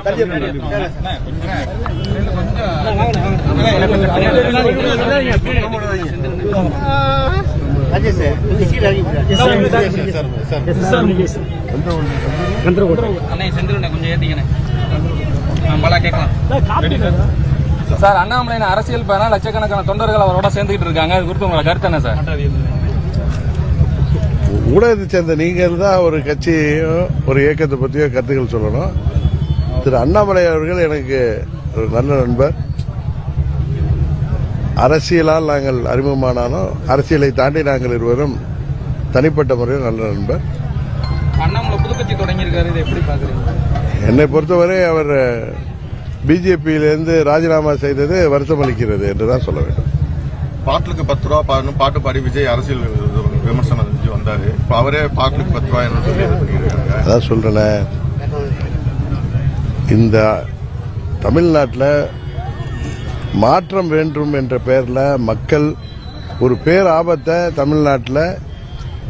Sir, அண்ணாமலையின் அரசியல் பயணம் லட்சக்கணக்கான தொண்டர்கள் அவரோட சேர்ந்துகிட்டு இருக்காங்க. அது குறித்து உங்களோட கருத்து என்ன சார்? ஊடகத்தை சேர்ந்த நீங்கள் தான் ஒரு கட்சியோ ஒரு இயக்கத்தை பற்றியோ கருத்துக்கள் சொல்லணும். திரு அண்ணாமலை அவர்கள் எனக்கு ஒரு நல்ல நண்பர். அரசியலால் நாங்கள் அறிமுகமானாலும் அரசியலை தாண்டி நாங்கள் இருவரும் தனிப்பட்ட முறையில் நல்ல நண்பர். அண்ணாமலை புதுக்கட்சி தொடங்கியிருக்காரு, இதை எப்படி பாக்குறீங்க? என்னை பொறுத்தவரை அவர் பிஜேபியிலிருந்து ராஜினாமா செய்தது வருத்தமளிக்கிறது என்றுதான் சொல்ல வேண்டும். பாட்டுக்கு 10 ரூபா பாட்டு பாடி விஜய் அரசியல் விமர்சனம் செஞ்சு வந்தாரு. இப்ப அவரே பாட்டுக்கு 10 ரூபா என்ன சொல்லி அதான் சொல்றேன். இந்த தமிழ்நாட்டில் மாற்றம் வேண்டும் என்ற பெயரில் மக்கள் ஒரு பேர் ஆபத்தை தமிழ்நாட்டில்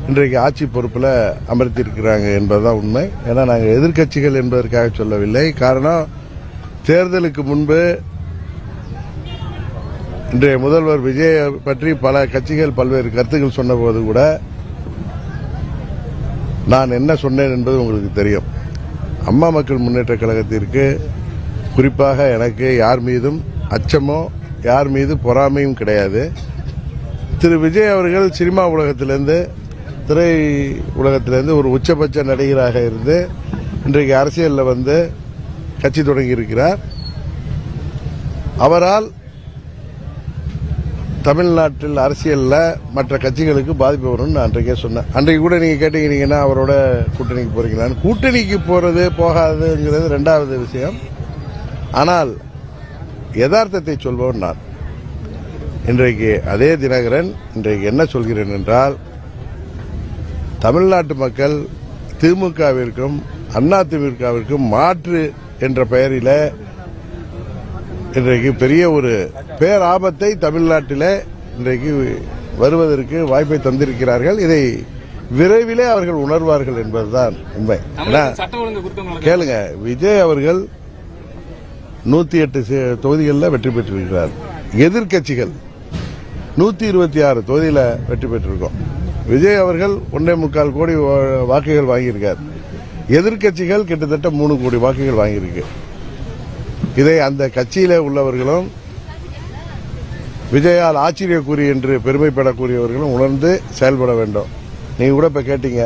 இன்றைக்கு ஆட்சி பொறுப்பில் அமர்த்தியிருக்கிறாங்க என்பதுதான் உண்மை. ஏன்னா நாங்கள் எதிர்க்கட்சிகள் என்பதற்காக சொல்லவில்லை. காரணம், தேர்தலுக்கு முன்பு இன்றைய முதல்வர் விஜய் பற்றி பல கட்சிகள் பல்வேறு கருத்துக்கள் சொன்னபோது கூட நான் என்ன சொன்னேன் என்பது உங்களுக்கு தெரியும். அம்மா மக்கள் முன்னேற்ற கழகத்திற்கு குறிப்பாக எனக்கு யார் மீதும் அச்சமோ யார் மீது பொறாமையும் கிடையாது. திரு விஜய் அவர்கள் சினிமா உலகத்திலிருந்து திரை உலகத்திலிருந்து ஒரு உச்சபட்ச நடிகராக இருந்து இன்றைக்கு அரசியலில் வந்து கட்சி தொடங்கியிருக்கிறார். அவரால் தமிழ்நாட்டில் அரசியலில் மற்ற கட்சிகளுக்கு பாதிப்பு வரும்னு நான் அன்றைக்கே சொன்னேன். அன்றைக்கு கூட நீங்கள் கேட்டீங்கன்னா அவரோட கூட்டணிக்கு போறீங்களான்னு. கூட்டணிக்கு போறது போகாதுங்கிறது ரெண்டாவது விஷயம். ஆனால் யதார்த்தத்தை சொல்பவன் நான். இன்றைக்கு அதே தினகரன் இன்றைக்கு என்ன சொல்கிறேன் என்றால், தமிழ்நாட்டு மக்கள் திமுகவிற்கும் அதிமுகவிற்கும் மாற்று என்ற பெயரில் இன்றைக்கு பெரிய ஒரு பேராபத்தை தமிழ்நாட்டில் இன்றைக்கு வருவதற்கு வாய்ப்பை தந்திருக்கிறார்கள். இதை விரைவிலே அவர்கள் உணர்வார்கள் என்பதுதான் உண்மை. கேளுங்க, விஜய் அவர்கள் 108 தொகுதிகளில் வெற்றி பெற்றிருக்கிறார். எதிர்க்கட்சிகள் 126 தொகுதியில் வெற்றி பெற்றிருக்கோம். விஜய் அவர்கள் 1.25 கோடி வாக்குகள் வாங்கியிருக்கார். எதிர்க்கட்சிகள் கிட்டத்தட்ட 3 கோடி வாக்குகள் வாங்கியிருக்கு. இதை அந்த கட்சியில உள்ளவர்களும் விஜயால் ஆச்சரியக்குறி என்று பெருமைப்படக்கூடியவர்களும் உணர்ந்து செயல்பட வேண்டும். நீங்க கூட இப்ப கேட்டீங்க,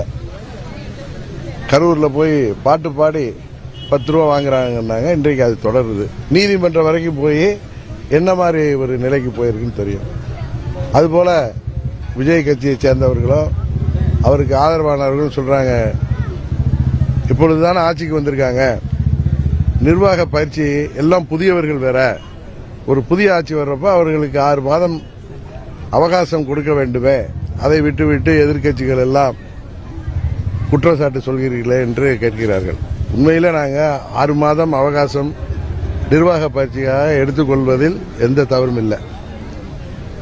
கரூர்ல போய் பாட்டு பாடி 10 ரூபா வாங்குறாங்கன்னாங்க. இன்றைக்கு அது தொடருது. நீதிமன்றம் வரைக்கும் போய் என்ன மாதிரி ஒரு நிலைக்கு போயிருக்குன்னு தெரியும். அதுபோல விஜய் கட்சியை சேர்ந்தவர்களும் அவருக்கு ஆதரவானவர்களும் சொல்றாங்க, இப்பொழுதுதானே ஆட்சிக்கு வந்திருக்காங்க, நிர்வாக பயிற்சி எல்லாம் புதியவர்கள் வேற, ஒரு புதிய ஆட்சி வர்றப்ப அவர்களுக்கு 6 மாதம் அவகாசம் கொடுக்க வேண்டுமே, அதை விட்டுவிட்டு எதிர்க்கட்சிகள் எல்லாம் குற்றச்சாட்டு சொல்கிறீர்களே என்று கேட்கிறார்கள். உண்மையில நாங்கள் 6 மாதம் அவகாசம் நிர்வாக பயிற்சியாக எடுத்துக்கொள்வதில் எந்த தவறும் இல்லை.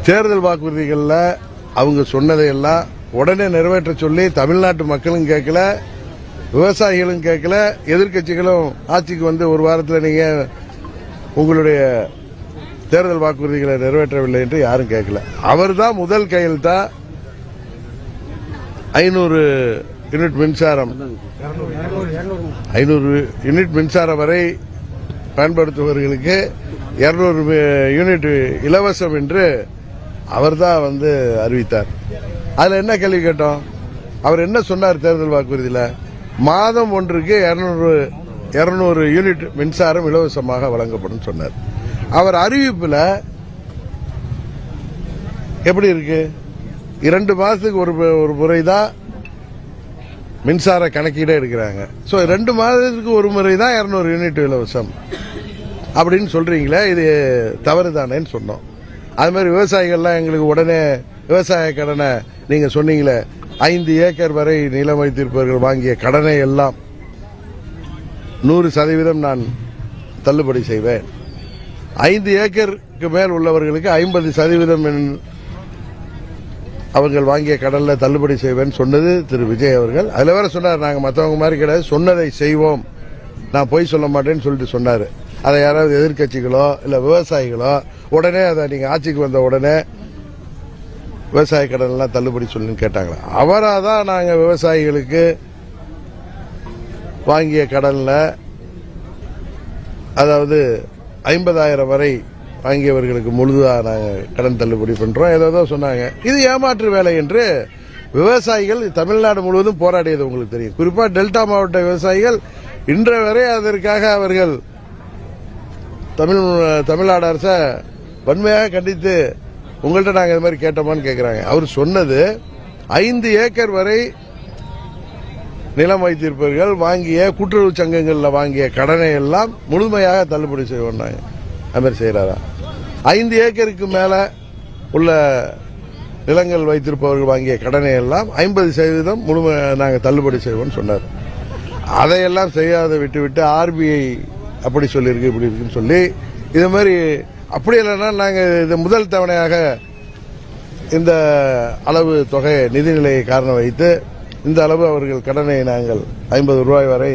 தேர்தல் வாக்குறுதிகளில் அவங்க சொன்னதையெல்லாம் உடனே நிறைவேற்ற சொல்லி தமிழ்நாட்டு மக்களும் கேட்கல, விவசாயிகளும் கேட்கல, எதிர்க்கட்சிகளும் ஆட்சிக்கு வந்து ஒரு வாரத்தில் நீங்க உங்களுடைய தேர்தல் வாக்குறுதிகளை நிறைவேற்றவில்லை என்று யாரும் கேட்கல. அவர் தான் முதல் கையெழுத்தா 500 யூனிட் மின்சாரம் 500 யூனிட் மின்சாரம் வரை பயன்படுத்துபவர்களுக்கு 200 யூனிட் இலவசம் என்று அவர் தான் வந்து அறிவித்தார். அதுல என்ன கேள்வி கேட்டோம்? அவர் என்ன சொன்னார் தேர்தல் வாக்குறுதியில்? மாதம் ஒன்றுக்கு 200 யூனிட் மின்சாரம் இலவசமாக வழங்கப்படும் சொன்னார். அவர் அறிவிப்புல எப்படி இருக்கு? 2 மாதத்துக்கு ஒரு முறைதான் மின்சார கணக்கீடே எடுக்கிறாங்க. 2 மாதத்துக்கு ஒரு முறை தான் 200 யூனிட் இலவசம் அப்படின்னு சொல்றீங்களே, இது தவறுதானேன்னு சொன்னோம். அது மாதிரி விவசாயிகள்லாம் எங்களுக்கு உடனே விவசாய கடனை நீங்க சொன்னீங்களே, 5 ஏக்கர் வரை நிலம் வைத்திருப்பவர்கள் வாங்கிய கடனை எல்லாம் 100% நான் தள்ளுபடி செய்வேன். 5 ஏக்கருக்கு மேல் உள்ளவர்களுக்கு 50% அவர்கள் வாங்கிய கடன்ல தள்ளுபடி செய்வேன் சொன்னது திரு விஜய் அவர்கள். அதுல வேற சொன்னார், நாங்க மற்றவங்க மாதிரி கிடையாது, சொன்னதை செய்வோம், நான் பொய் சொல்ல மாட்டேன்னு சொல்லிட்டு சொன்னாரு. அதை யாராவது எதிர்க்கட்சிகளோ இல்ல விவசாயிகளோ உடனே அதை நீங்க ஆட்சிக்கு வந்த உடனே விவசாய கடன் எல்லாம் தள்ளுபடி சொல்லுன்னு கேட்டாங்களா? அவராதான் நாங்க விவசாயிகளுக்கு வாங்கிய கடன்ல அதாவது 50,000 வரை வாங்கியவர்களுக்கு முழுதா நாங்க கடன் தள்ளுபடி பண்றோம் ஏதோ சொன்னாங்க. இது ஏமாற்று வேலை என்று விவசாயிகள் தமிழ்நாடு முழுவதும் போராடியது உங்களுக்கு தெரியும். குறிப்பா டெல்டா மாவட்ட விவசாயிகள் இன்று வரை அதற்காக அவர்கள் தமிழ்நாடு அரசை வன்மையாக கண்டித்து உங்கள்கிட்ட நாங்க இது மாதிரி கேட்டோமான்னு கேட்கிறாங்க. அவர் சொன்னது 5 ஏக்கர் வரை நிலம் வைத்திருப்பவர்கள் வாங்கிய கூட்டுறவு சங்கங்களில் வாங்கிய கடனை எல்லாம் முழுமையாக தள்ளுபடி செய்வோம். அது மாதிரி செய்யறாரா? 5 ஏக்கருக்கு மேல உள்ள நிலங்கள் வைத்திருப்பவர்கள் வாங்கிய கடனை எல்லாம் 50% முழுமை நாங்கள் தள்ளுபடி செய்வோம்னு சொன்னார். அதையெல்லாம் செய்யாத விட்டு ஆர்பிஐ அப்படி சொல்லியிருக்கு இப்படி இருக்குன்னு சொல்லி இது மாதிரி அப்படி இல்லைன்னா நாங்கள் இது முதல் தவணையாக இந்த அளவு தொகை நிதிநிலையை காரணம் வைத்து இந்த அளவு அவர்கள் கடனை நாங்கள் 50 ரூபாய் வரை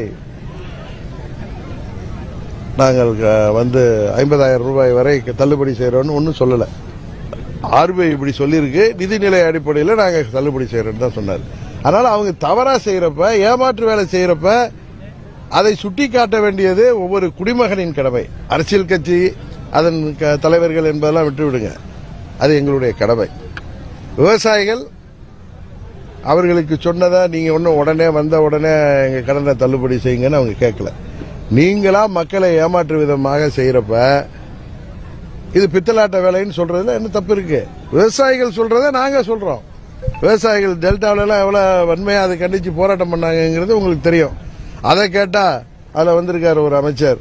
நாங்கள் வந்து 50,000 ரூபாய் வரை தள்ளுபடி செய்யறோம்னு ஒன்றும் சொல்லலை. ஆர்பிஐ இப்படி சொல்லியிருக்கு, நிதிநிலை அடிப்படையில் நாங்கள் தள்ளுபடி செய்யறோம்னு தான் சொன்னார். அதனால அவங்க தவறா செய்யறப்ப ஏமாற்று வேலை செய்யறப்ப அதை சுட்டி காட்ட வேண்டியது ஒவ்வொரு குடிமகனின் கடமை. அரசியல் கட்சி அதன் தலைவர்கள் என்பதெல்லாம் விட்டுவிடுங்க, அது எங்களுடைய கடமை. விவசாயிகள் அவர்களுக்கு சொன்னதா நீங்க ஒன்னும் உடனே வந்த உடனே எங்க கடனை தள்ளுபடி செய்யுங்கன்னு அவங்க கேட்கல. நீங்களா மக்களை ஏமாற்று விதமாக செய்யறப்ப இது பித்தலாட்ட வேலைன்னு சொல்றதுல என்ன தப்பு இருக்கு? விவசாயிகள் சொல்றத நாங்க சொல்றோம். விவசாயிகள் டெல்டாவில எல்லாம் எவ்வளவு வன்மையா அதை கண்டிச்சு போராட்டம் பண்ணாங்கிறது உங்களுக்கு தெரியும். அதை கேட்டா அதுல வந்திருக்காரு ஒரு அமைச்சர்,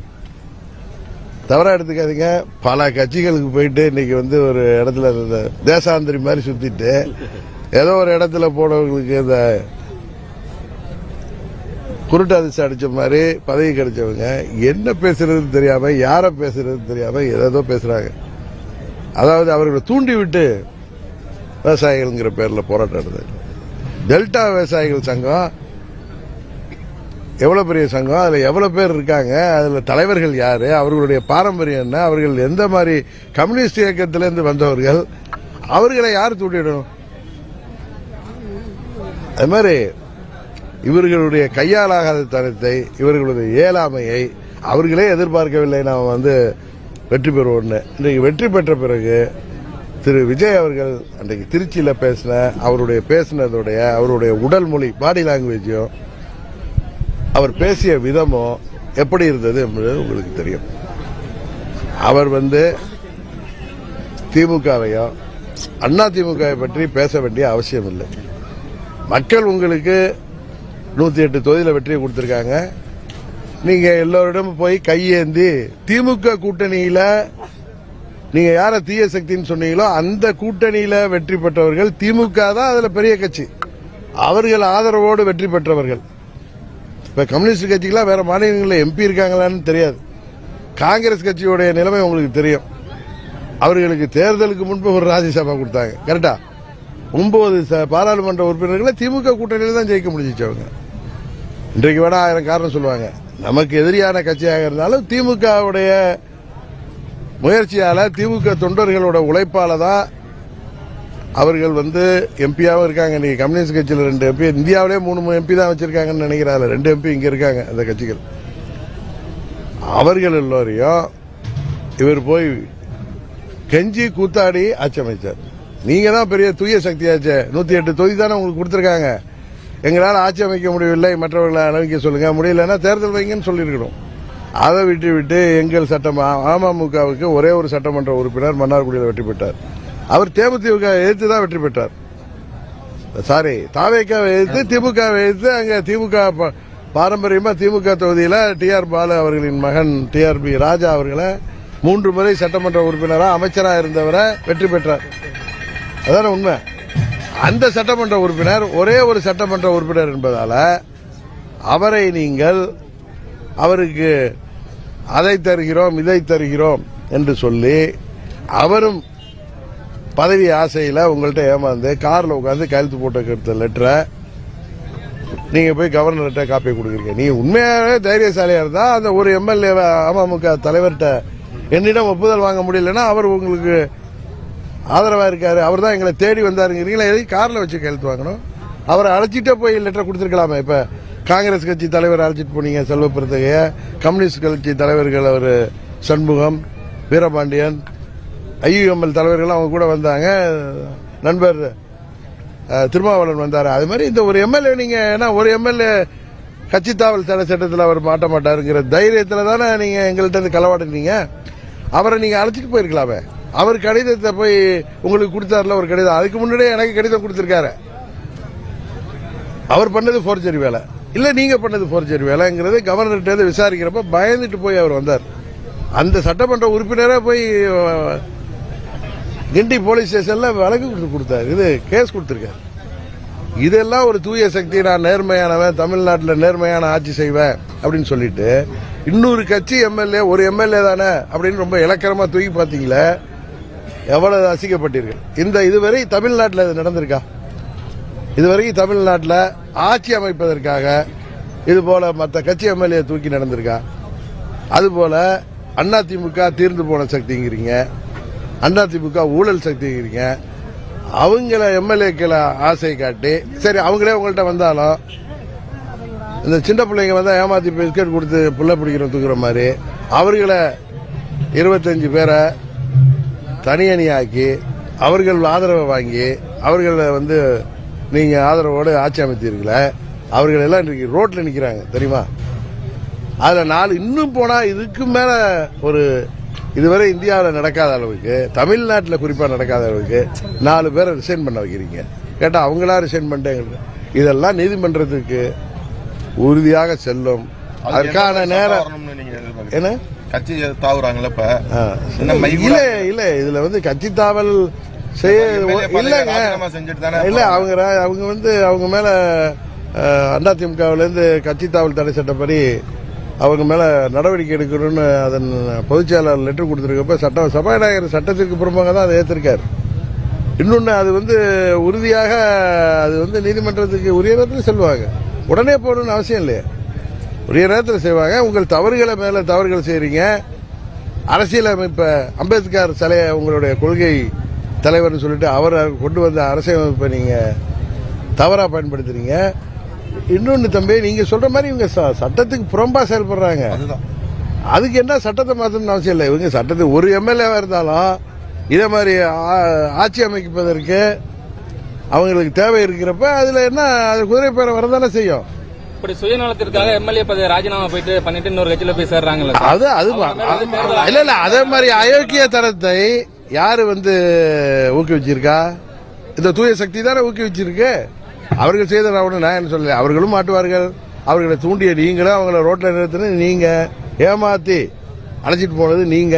தவறா எடுத்துக்காதீங்க, பல கட்சிகளுக்கு போயிட்டு இன்னைக்கு வந்து ஒரு இடத்துல தேசாந்திரி மாதிரி சுத்திட்டு ஏதோ ஒரு இடத்துல போனவங்களுக்கு இந்த குருட்டு அதிர்ச்சி அடிச்ச மாதிரி பதவி கிடைச்சவங்க என்ன பேசுறது தெரியாம யார பேசுறது தெரியாம ஏதோ பேசுறாங்க. அதாவது அவர்களை தூண்டி விட்டு விவசாயிகள்ங்கிற பேர்ல போராட்டம் நடந்தது. டெல்டா விவசாயிகள் சங்கம் எவ்வளவு பெரிய சங்கம், அதுல எவ்வளவு பேர் இருக்காங்க, அதுல தலைவர்கள் யாரு, அவர்களுடைய பாரம்பரியம் என்ன, அவர்கள் எந்த மாதிரி கம்யூனிஸ்ட் இயக்கத்திலிருந்து வந்தவர்கள், அவர்களை யார் தூண்டிடணும்? அது மாதிரி இவர்களுடைய கையாலாகாத தனத்தை, இவர்களுடைய இயலாமையை அவர்களே எதிர்பார்க்கவில்லை. நாம் வந்து வெற்றி பெறுவோம்னு. இன்றைக்கு வெற்றி பெற்ற பிறகு திரு விஜய் அவர்கள் அன்றைக்கு திருச்சியில பேசினதுடைய அவருடைய உடல் மொழி பாடி லாங்குவேஜும் அவர் பேசிய விதமும் எப்படி இருந்தது என்பது உங்களுக்கு தெரியும். அவர் வந்து திமுகவையோ அண்ணா திமுகவை பற்றி பேச வேண்டிய அவசியம் இல்லை. மக்கள் உங்களுக்கு 108 தொகுதியில் வெற்றியை கொடுத்திருக்காங்க. நீங்க எல்லோரிடம் போய் கையேந்தி திமுக கூட்டணியில நீங்க யார தீய சக்தின்னு சொன்னீங்களோ அந்த கூட்டணியில வெற்றி பெற்றவர்கள் திமுக தான் அதுல பெரிய கட்சி, அவர்கள் ஆதரவோடு வெற்றி பெற்றவர்கள். இப்ப கம்யூனிஸ்ட் கட்சிக்கெல்லாம் வேற மாநிலங்களில் எம்பி இருக்காங்களான்னு தெரியாது. காங்கிரஸ் கட்சியோடைய நிலைமை உங்களுக்கு தெரியும். அவர்களுக்கு தேர்தலுக்கு முன்பு ஒரு ராஜ்யசபா கொடுத்தாங்க, கரெக்டா? 9 பாராளுமன்ற உறுப்பினர்களை திமுக கூட்டணியில் தான் ஜெயிக்க முடிஞ்சிச்சு. அவங்க இன்றைக்கு வேணா 1000 காரணம் சொல்லுவாங்க. நமக்கு எதிரியான கட்சியாக இருந்தாலும் திமுகவுடைய முயற்சியால, திமுக தொண்டர்களோட உழைப்பால தான் அவர்கள் வந்து எம்பியாவும் இருக்காங்க. இன்னைக்கு கம்யூனிஸ்ட் கட்சியில் 2 எம்பி, இந்தியாவிலே 3 எம்பி தான் வச்சிருக்காங்கன்னு நினைக்கிறாங்க. 2 எம்பி இங்க இருக்காங்க அந்த கட்சிகள். அவர்கள் எல்லோரையும் இவர் போய் கெஞ்சி கூத்தாடி ஆட்சி அமைச்சார். நீங்க தான் பெரிய தூய சக்தியாச்சு, 108 தொகுதி தானே உங்களுக்கு கொடுத்திருக்காங்க, எங்களால் ஆட்சி அமைக்க முடியவில்லை, மற்றவர்களை அனுமதிக்க சொல்லுங்க, முடியலன்னா தேர்தல் வைங்கன்னு சொல்லியிருக்கணும். அதை விட்டு எங்கள் அமமுகவுக்கு ஒரே ஒரு சட்டமன்ற உறுப்பினர் மன்னார்குடியில் வெற்றி பெற்றார். அவர் தேமுதிக எதிர்த்து தான் வெற்றி பெற்றார். சாரி, தாவேக்காவை எதிர்த்து திமுகவை எதிர்த்து அங்க திமுக பாரம்பரியமா திமுக தொகுதியில டிஆர் பாலு அவர்களின் மகன் டிஆர்பி ராஜா அவர்களை 3 முறை சட்டமன்ற உறுப்பினராக அமைச்சராக இருந்தவரை வெற்றி பெற்றார். அதான உண்மை. அந்த சட்டமன்ற உறுப்பினர் ஒரே ஒரு சட்டமன்ற உறுப்பினர் என்பதால அவரை நீங்கள் அவருக்கு அதை தருகிறோம் இதை தருகிறோம் என்று சொல்லி அவரும் பதவி ஆசையில் உங்கள்கிட்ட ஏமாந்து கார்ல உட்காந்து கையெழுத்து போட்ட லெட்டரை நீங்க போய் கவர்னர்கிட்ட காப்பி கொடுக்குறீங்க. நீங்க உண்மையாவே தைரியசாலியா இருந்தா அந்த ஒரு எம்எல்ஏ அமமுக தலைவர்கிட்ட என்னிடம் ஒப்புதல் வாங்க முடியலன்னா அவர் உங்களுக்கு ஆதரவா இருக்காரு, அவர் தான் எங்களை தேடி வந்தாருங்கிறீங்களா, எதுக்கு கார்ல வச்சு கையெழுத்து வாங்கணும்? அவரை அழைச்சிட்டே போய் லெட்டர் கொடுத்துருக்கலாமே. இப்ப காங்கிரஸ் கட்சி தலைவர் அழைச்சிட்டு போனீங்க செல்வப்பிரதகைய, கம்யூனிஸ்ட் கட்சி தலைவர்கள் அவர் சண்முகம், வீரபாண்டியன், ஐயுஎம்எல் தலைவர்கள் அவங்க கூட வந்தாங்க, நண்பர் திருமாவளவன் வந்தாரு. அது மாதிரி இந்த ஒரு எம்எல்ஏ நீங்க ஏன்னா ஒரு எம்எல்ஏ கட்சி தாவல் தடை சட்டத்தில் அவர் மாட்ட மாட்டாருங்கிற தைரியத்துல தானே நீங்க எங்கள்கிட்ட இருந்து களவாடுனீங்க. அவரை நீங்க அழைச்சிட்டு போயிருக்கலாமே. அவர் கடிதத்தை போய் உங்களுக்கு கொடுத்தாருல ஒரு கடிதம், அதுக்கு முன்னாடியே எனக்கு கடிதம் கொடுத்திருக்காரு. அவர் பண்ணது ஃபோர்ஜரி வேலை இல்ல, நீங்க பண்ணது ஃபோர்ஜரி வேலைங்கிறது கவர்னர்கிட்ட விசாரிக்கிறப்ப பயந்துட்டு போய் அவர் வந்தார். அந்த சட்டமன்ற உறுப்பினரே போய் கிண்டி போலீஸ் ஸ்டேஷன்ல வழக்கு கொடுத்தாரு, இது கேஸ் கொடுத்திருக்காரு. இதெல்லாம் ஒரு தூய சக்தி, நான் நேர்மையானவன், தமிழ்நாட்டில் நேர்மையான ஆட்சி செய்வேன் அப்படின்னு சொல்லிட்டு இன்னொரு கட்சி எம்எல்ஏ ஒரு எம்எல்ஏ தானே அப்படின்னு ரொம்ப இலக்கரமா தூக்கி பார்த்தீங்களே, எவ்வளவு அசிங்கப்பட்டீர்கள். இதுவரை தமிழ்நாட்டில் இது நடந்திருக்கா? இதுவரைக்கும் தமிழ்நாட்டில் ஆட்சி அமைப்பதற்காக இது போல மற்ற கட்சி எம்எல்ஏ தூக்கி நடந்திருக்கா? அதுபோல அதிமுக தீர்ந்து போன சக்திங்கிறீங்க, அதிமுக ஊழல் சக்திங்கிறீங்க. அவங்கள எம்எல்ஏக்களை ஆசை காட்டி சரி அவங்களே உங்கள்கிட்ட வந்தாலும் இந்த சின்ன பிள்ளைங்க வந்தா ஏமாத்தி பிஸ்கட் கொடுத்து புள்ள பிடிக்கிறோம் தூக்குற மாதிரி அவர்களை 25 பேரை தனியணியாக்கி அவர்கள் ஆதரவை வாங்கி அவர்களை நீங்க ஆதரவோடு ஆட்சி அமைத்தீர்களே, அவர்கள் எல்லாம் இன்றைக்கு ரோட்ல நிக்கிறாங்க தெரியுமா? அதுல 4 இன்னும் போனா இதுக்கு மேல ஒரு இதுவரை இந்தியாவில் நடக்காத அளவுக்கு, தமிழ்நாட்டில் குறிப்பா நடக்காத அளவுக்கு 4 பேரை ரிசைன் பண்ண வைக்கிறீங்க. கேட்டா அவங்களா ரிசைன் பண்ணிட்டேங்க. இதெல்லாம் நீதிமன்றத்துக்கு உறுதியாக செல்லும். அதற்கான நேரம் என்ன கட்சி தாவுறாங்கல்ல இப்ப இல்ல இதுல கட்சி தாவல் செய்ய இல்லங்க இல்ல அவங்க மேல அதிமுகவில இருந்து கட்சி தாவல் தடை சட்டப்படி அவங்க மேல நடவடிக்கை எடுக்கணும்னு அதன் பொதுச் செயலாளர் லெட்டர் கொடுத்திருக்கப்ப சபாநாயகர் சட்டத்திற்கு புறம்பாக தான் அதை ஏற்றிருக்காரு. இன்னொன்னு அது உறுதியாக அது நீதிமன்றத்துக்கு உரிய நேரத்தில் செல்வாங்க. உடனே போகணும்னு அவசியம் இல்லையா, உரிய நேரத்தில் செய்வாங்க. உங்கள் தவறுகளை மேல தவறுகள் செய்றீங்க. அரசியலமைப்ப அம்பேத்கர் சிலையை உங்களுடைய கொள்கை தலைவர்னு சொல்லிட்டு அவரை கொண்டு வந்த அரசியலமைப்பை நீங்க தவறா பயன்படுத்துறீங்க. இன்னொன்னு தம்பி, நீங்க சொல்ற மாதிரி இவங்க சட்டத்துக்கு புறம்பா செயல்படுறாங்க. அதுக்கு என்ன சட்டத்தை மாற்றணும்னு அவசியம் இல்லை. இவங்க சட்டத்துக்கு ஒரு எம்எல்ஏவா இருந்தாலும் இதே மாதிரி ஆட்சி அமைப்பதற்கு அவங்களுக்கு தேவை இருக்கிறப்ப அதுல என்ன குதிரை பேரை வரதானே செய்யும். இப்படி சுயநலத்திற்காக எம்எல்ஏ பதவி ராஜினாமா பண்ணிட்டு இன்னொரு கட்சியில போய் சேர்றாங்கல்ல, இல்ல அதே மாதிரி அயோக்கிய தரத்தை யாரு ஊக்குவிச்சிருக்கா? இந்த தூய சக்தி தானே ஊக்குவிச்சிருக்கு. அவர்கள் செய்த நான் என்ன சொல்ல, அவர்களும் மாட்டுவார்கள். அவர்களை தூண்டிய நீங்களும் அவங்கள ரோட்ல நிறுத்தினது நீங்க, ஏமாத்தி அழைச்சிட்டு போனது நீங்க,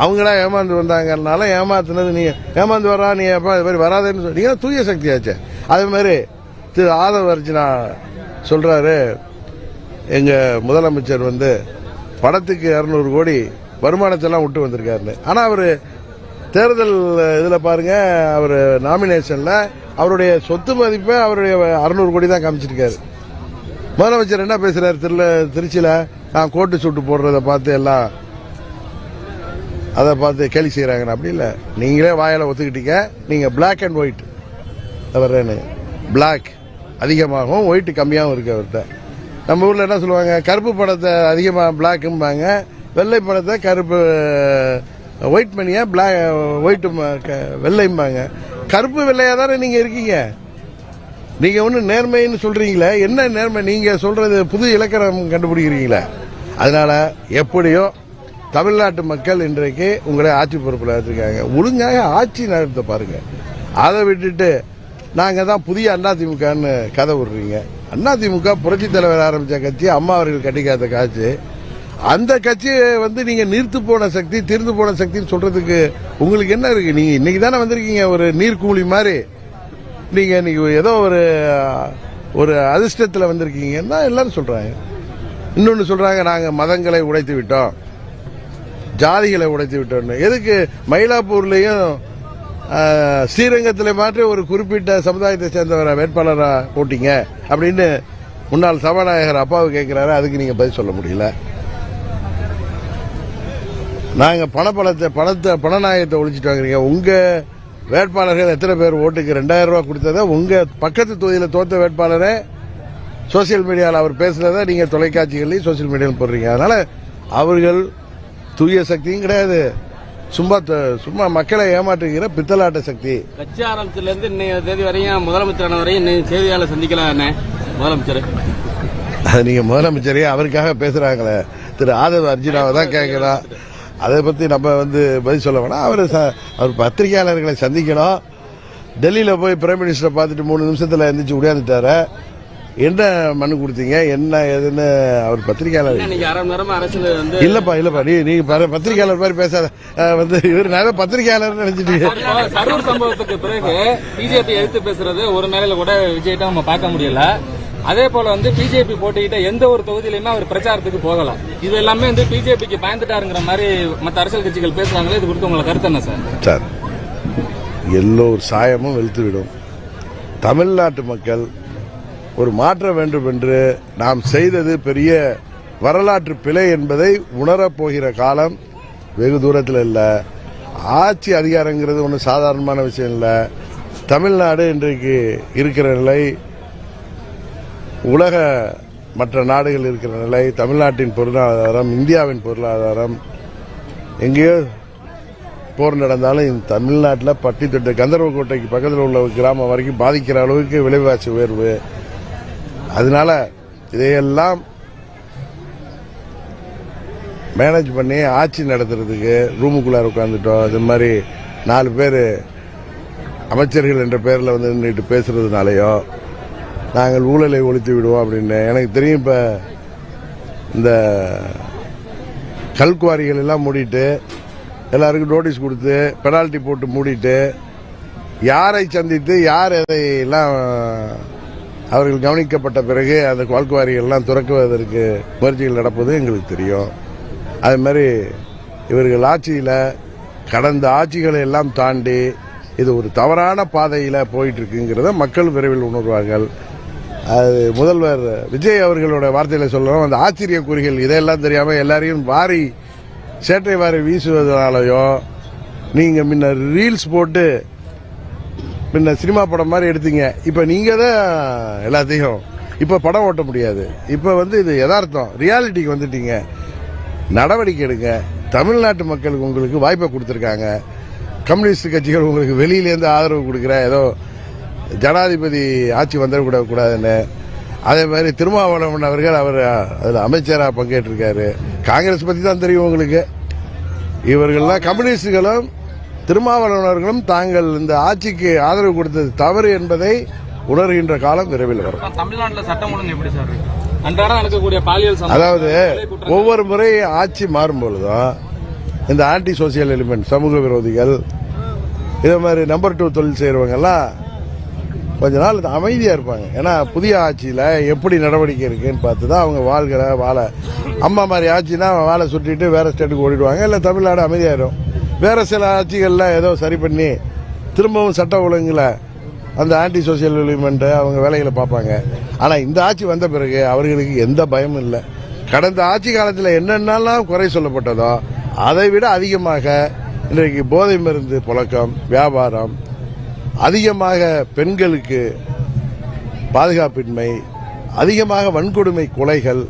அவங்களா ஏமாந்து வந்தாங்கனால ஏமாத்தினது நீங்க. ஏமாந்து வரா நீ இது மாதிரி வராதுன்னு சொன்னீங்க, தூய சக்தி ஆச்சு. அதே மாதிரி திரு ஆதவ அர்ஜுனா சொல்றாரு, எங்க முதலமைச்சர் படத்துக்கு 200 கோடி வருமானத்தெல்லாம் விட்டு வந்திருக்காருன்னு. ஆனா அவரு தேர்தல் இதுல பாருங்க, அவர் நாமினேஷன்ல அவருடைய சொத்து மதிப்பை அவருடைய 600 கோடி தான் காமிச்சிருக்காரு. முதலமைச்சர் என்ன பேசுறாரு திருச்சியில, நான் கோட்டு சூட்டு போடுறத பார்த்து எல்லாம் அதை பார்த்து கேலி செய்யறாங்க. அப்படி இல்ல, நீங்களே வாயில ஒத்துக்கிட்டீங்க. நீங்க பிளாக் அண்ட் ஒயிட் வர்றேன்னு, பிளாக் அதிகமாகவும் ஒயிட் கம்மியாகவும் இருக்கு அவர்கிட்ட. நம்ம ஊர்ல என்ன சொல்லுவாங்க, கருப்பு படத்தை அதிகமாக பிளாக்கும்பாங்க, வெள்ளை படத்தை கருப்பு ஒயிட் மணியா பிளாக் ஒயிட் வெள்ளைம்பாங்க. கருப்பு வெள்ளையா தானே நீங்க இருக்கீங்க. நீங்க ஒண்ணு நேர்மைன்னு சொல்றீங்களே, என்ன நேர்மை? நீங்க சொல்றது புது இலக்கணம் கண்டுபிடிக்கிறீங்களே. அதனால எப்படியோ தமிழ்நாட்டு மக்கள் இன்றைக்கு உங்களை ஆட்சி பொறுப்பில் எடுத்திருக்காங்க. ஒழுங்காக ஆட்சி நடத்த பாருங்க. அதை விட்டுட்டு நாங்க தான் புதிய அதிமுகன்னு கதை விடுறீங்க. அதிமுக புரட்சி தலைவர் ஆரம்பிச்ச கட்சி, அம்மா அவர்கள் கட்டிக்காத காட்சி. அந்த கட்சியை நீங்க நீர்த்து போன சக்தி, தீர்ந்து போன சக்தின்னு சொல்றதுக்கு உங்களுக்கு என்ன இருக்கு? நீங்க இன்னைக்கு தானே வந்திருக்கீங்க ஒரு நீர்க்கூலி மாதிரி. நீங்க இன்னைக்கு ஏதோ ஒரு அதிர்ஷ்டத்தில் வந்திருக்கீங்கன்னு தான் எல்லாரும் சொல்றாங்க. இன்னொன்னு சொல்றாங்க, நாங்க மதங்களை உடைத்து விட்டோம், ஜாதிகளை உடைத்து விட்டோம். எதுக்கு மயிலாப்பூர்லயும் ஸ்ரீரங்கத்தில் மாற்றி ஒரு குறிப்பிட்ட சமுதாயத்தை சேர்ந்தவரை வேட்பாளராக போட்டீங்க அப்படின்னு முன்னாள் சபாநாயகர் அப்பாவு கேட்கிறாரு, அதுக்கு நீங்க பதில் சொல்ல முடியல. நாங்க பணநாயகத்தை ஒழிச்சிட்டு வாங்குறீங்க. உங்க வேட்பாளர்கள் எத்தனை பேர் ஓட்டுக்கு 2000 ரூபாய் கொடுத்தத உங்க பக்கத்து தொகுதியில் தோத்த வேட்பாளரை சோசியல் மீடியாவில் அவர் பேசுறத நீங்க தொலைக்காட்சிகளையும் சோசியல் மீடியாவில் போடுறீங்க. அதனால அவர்கள் தூய சக்தியும் கிடையாது, சும்மா மக்களை ஏமாற்றுகிற பித்தலாட்ட சக்தி. கட்சி ஆரம்பத்துல இருந்து இன்னைய தேதி வரையும் முதலமைச்சரான வரையும் இன்னும் செய்தியாளர் சந்திக்கலாம் முதலமைச்சர். அது நீங்க முதலமைச்சரே அவருக்காக பேசுறாங்களே, திரு ஆதவ அர்ஜுனாவை தான் கேட்கணும். அதை பத்தி நம்ம பதில் சொல்ல வேணாம். அவர் பத்திரிகையாளர்களை சந்திக்கணும். டெல்லியில போய் பிரைம் மினிஸ்டரை பார்த்துட்டு 3 நிமிஷத்துல எந்திரிச்சு உடையாந்துட்டாரு. என்ன மனு கொடுத்தீங்க, என்ன ஏதுன்னு அவர் பத்திரிகையாளர் இல்லப்பா நீ பத்திரிகையாளர் மாதிரி பேசாத. இவர் நான் பத்திரிகையாளர் நினைச்சிட்டீங்க. கரூர் சம்பவத்துக்கு பிறகு பிஜேபி எடுத்து பேசுறது ஒரு நிலையில கூட விஜய்கிட்ட நம்ம பார்க்க முடியல. அதே போல பிஜேபி போட்டிக்கிட்ட எந்த ஒரு தொகுதியிலுமே அவர் பிரச்சாரத்துக்கு போகலாம். இது எல்லாமே பிஜேபிக்கு பயந்துட்டாருங்கிற மாதிரி மற்ற அரசியல் கட்சிகள் பேசுறாங்களே, இது குறித்து உங்களுக்கு கருத்து என்ன சார்? எல்லோர் சாயமும் வெளுத்துவிடும். தமிழ்நாட்டு மக்கள் ஒரு மாற்றம் வேண்டும் என்று நாம் செய்தது பெரிய வரலாற்று பிழை என்பதை உணரப்போகிற காலம் வெகு தூரத்தில் இல்லை. ஆட்சி அதிகாரங்கிறது ஒன்றும் சாதாரணமான விஷயம் இல்லை. தமிழ்நாடு இன்றைக்கு இருக்கிற நிலை, உலக மற்ற நாடுகள் இருக்கிற நிலை, தமிழ்நாட்டின் பொருளாதாரம், இந்தியாவின் பொருளாதாரம், எங்கேயோ போர் நடந்தாலும் தமிழ்நாட்டில் பட்டி தொட்டு கந்தர்வக்கோட்டைக்கு பக்கத்தில் உள்ள கிராமம் வரைக்கும் பாதிக்கிற அளவுக்கு விலைவாசி உயர்வு. அதனால இதையெல்லாம் மேனேஜ் பண்ணி ஆட்சி நடத்துறதுக்கு ரூமுக்குள்ளார உட்காந்துட்டோம். இது மாதிரி 4 பேர் அமைச்சர்கள் என்ற பெயரில் நின்றுட்டு பேசுறதுனாலையோ நாங்கள் ஊழலை ஒழித்து விடுவோம் அப்படின்னு எனக்கு தெரியும். இப்ப இந்த கல்குவாரிகள் எல்லாம் மூடிட்டு எல்லாருக்கும் நோட்டீஸ் கொடுத்து பெனால்டி போட்டு மூடிட்டு யாரை சந்தித்து யார் எதையெல்லாம் அவர்கள் கவனிக்கப்பட்ட பிறகு அந்த கல்குவாரிகள் எல்லாம் துறக்குவதற்கு முயற்சிகள் நடப்பது எங்களுக்கு தெரியும். அது மாதிரி இவர்கள் ஆட்சியில் கடந்த ஆட்சிகளை எல்லாம் தாண்டி இது ஒரு தவறான பாதையில் போயிட்டு இருக்குங்கிறத மக்கள் விரைவில் உணர்வார்கள். அது முதல்வர் விஜய் அவர்களோட வார்த்தையில சொல்லணும், அந்த ஆச்சரிய குறிகள் இதெல்லாம் தெரியாம எல்லாரையும் சேட்டை வாரி வீசுவதனாலயோ, நீங்க முன்ன ரீல்ஸ் போட்டு முன்ன சினிமா படம் மாதிரி எடுத்தீங்க, இப்ப நீங்க தான் எல்லாத்தையும் இப்ப படம் ஓட்ட முடியாது. இப்ப இது யதார்த்தம், ரியாலிட்டிக்கு வந்துட்டீங்க. நடவடிக்கை எடுங்க. தமிழ்நாட்டு மக்களுக்கு உங்களுக்கு வாய்ப்பை கொடுத்திருக்காங்க. கம்யூனிஸ்ட் கட்சிகள் உங்களுக்கு வெளியிலேருந்து ஆதரவு கொடுக்கிற ஏதோ ஜனாதிபதி ஆட்சி வந்துடக்கூடாதுன்னு, அதே மாதிரி திருமாவளவன் அவர்கள் அவர் அதில் அமைச்சராக பங்கேற்றிருக்காரு. காங்கிரஸ் பற்றி தான் தெரியும் உங்களுக்கு. இவர்கள்லாம் கம்யூனிஸ்டுகளும் திருமாவளவனர்களும் தாங்கள் இந்த ஆட்சிக்கு ஆதரவு கொடுத்தது தவறு என்பதை உணர்கின்ற காலம் விரைவில் வரும். தமிழ்நாட்டில் சட்டம் ஒழுங்கு எப்படி சார் அன்றாடம் நடக்கக்கூடிய பாலியல், அதாவது ஒவ்வொரு முறை ஆட்சி மாறும் பொழுதும் இந்த ஆன்டி சோசியல் எலிமெண்ட், சமூக விரோதிகள், இதே மாதிரி நம்பர் 2 தொழில் செய்யறவங்க எல்லாம் கொஞ்ச நாள் அமைதியா இருப்பாங்க. ஏன்னா புதிய ஆட்சியில எப்படி நடவடிக்கை இருக்குன்னு பார்த்து தான் அவங்க வாழ. அம்மா மாதிரி ஆட்சினா வாழை சுட்டிட்டு வேற ஸ்டேட்டுக்கு ஓடிடுவாங்க, இல்ல தமிழ்நாடு அமைதியாயிரும். வேற சில ஆட்சிகள்ல ஏதோ சரி பண்ணி திரும்பவும் சட்ட ஒழுங்குல அந்த ஆன்டி சோசியல் எலிமெண்ட் அவங்க வேலைகளை பார்ப்பாங்க. ஆனா இந்த ஆட்சி வந்த பிறகு அவர்களுக்கு எந்த பயமும் இல்லை. கடந்த ஆட்சி காலத்தில் என்னென்னலாம் குறை சொல்லப்பட்டதோ அதை விட அதிகமாக இன்றைக்கு போதை மருந்து புழக்கம், வியாபாரம், அதிகமாக பெண்களுக்கு பாதுகாப்பின்மை, அதிகமாக வன்கொடுமை, கொலைகள்,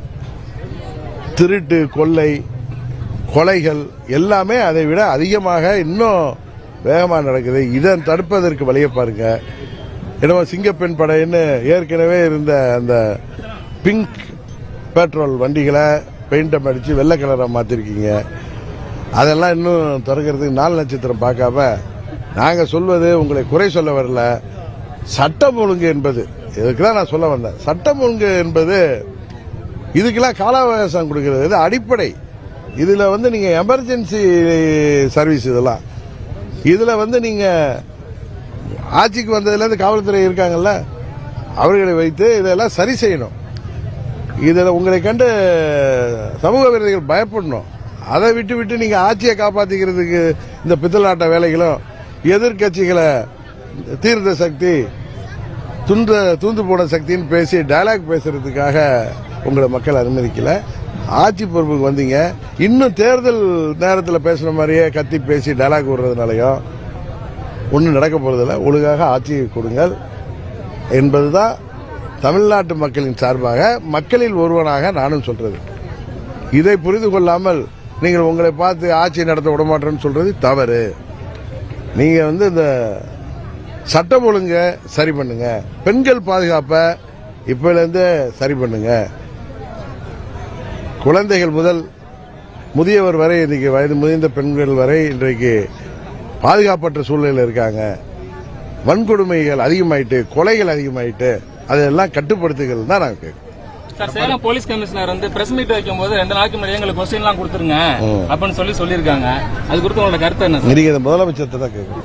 திருட்டு, கொலைகள் எல்லாமே அதை விட அதிகமாக இன்னும் வேகமாக நடக்குது. இதை தடுப்பதற்கு வழியை பாருங்க. என்னவோ சிங்கப்பெண் படைன்னு ஏற்கனவே இருந்த அந்த பிங்க் பெட்ரோல் வண்டிகளை பெயிண்டம் அடிச்சு வெள்ளை கலரை மாத்திருக்கீங்க. அதெல்லாம் இன்னும் திறக்கிறதுக்கு 4 நட்சத்திரம் பார்க்காம நாங்க சொல்வது உங்களை குறை சொல்ல வரல. சட்டம் ஒழுங்கு என்பது இதுக்குதான் நான் சொல்ல வந்தேன். சட்டம் ஒழுங்கு என்பது இதுக்கெல்லாம் கால அவகாசம் கொடுக்கிறது இது அடிப்படை. இதுல நீங்க எமர்ஜென்சி சர்வீஸ் இதெல்லாம் இதுல நீங்க ஆட்சிக்கு வந்ததுல இருந்து காவல்துறை இருக்காங்கல்ல, அவர்களை வைத்து இதெல்லாம் சரி செய்யணும். இதுல உங்களை கண்டு சமூக விரோதிகள் பயப்படணும். அதை விட்டு நீங்க ஆட்சியை காப்பாத்திக்கிறதுக்கு இந்த பித்தலாட்ட வேலைகளும், எதிர்கட்சிகளை தீர்த்த சக்தி தூந்து போன சக்தின்னு பேசி டயலாக் பேசுறதுக்காக உங்களை மக்கள் அனுமதிக்கல. ஆட்சி பொறுப்புக்கு வந்தீங்க, இன்னும் தேர்தல் நேரத்தில் பேசுற மாதிரியே கத்தி பேசி டயலாக் விடுறதுனாலையும் ஒன்றும் நடக்க போறதில்ல. ஒழுங்காக ஆட்சியை கொடுங்கள் என்பதுதான் தமிழ்நாட்டு மக்களின் சார்பாக மக்களில் ஒருவனாக நானும் சொல்றது. இதை புரிந்து கொள்ளாமல் நீங்கள் உங்களை பார்த்து ஆட்சி நடத்த விடமாட்டேன்னு சொல்றது தவறு. நீங்க இந்த சட்டம் ஒழுங்க சரி பண்ணுங்க, பெண்கள் பாதுகாப்பை இப்ப சரி பண்ணுங்க. குழந்தைகள் முதல் முதியவர் வரை, இன்னைக்கு வயது முதிர்ந்த பெண்கள் வரை இன்றைக்கு பாதுகாப்பற்ற சூழ்நிலையில் இருக்காங்க. வன்கொடுமைகள் அதிகமாயிட்டு, கொலைகள் அதிகமாயிட்டு, அதெல்லாம் கட்டுப்படுத்துகள் தான் நாங்க கேட்கிறோம். Sir, Salem police commissioner press meet வைக்கும் போது 2 நாளைக்கு முன்னாடி எங்களுக்கு கொஸ்டின் எல்லாம் கொடுத்துருங்க அப்படின்னு சொல்லியிருக்காங்க. அது குறித்து உங்களோட கருத்து என்ன? நீங்க முதலமைச்சர் தான் கேட்கணும்.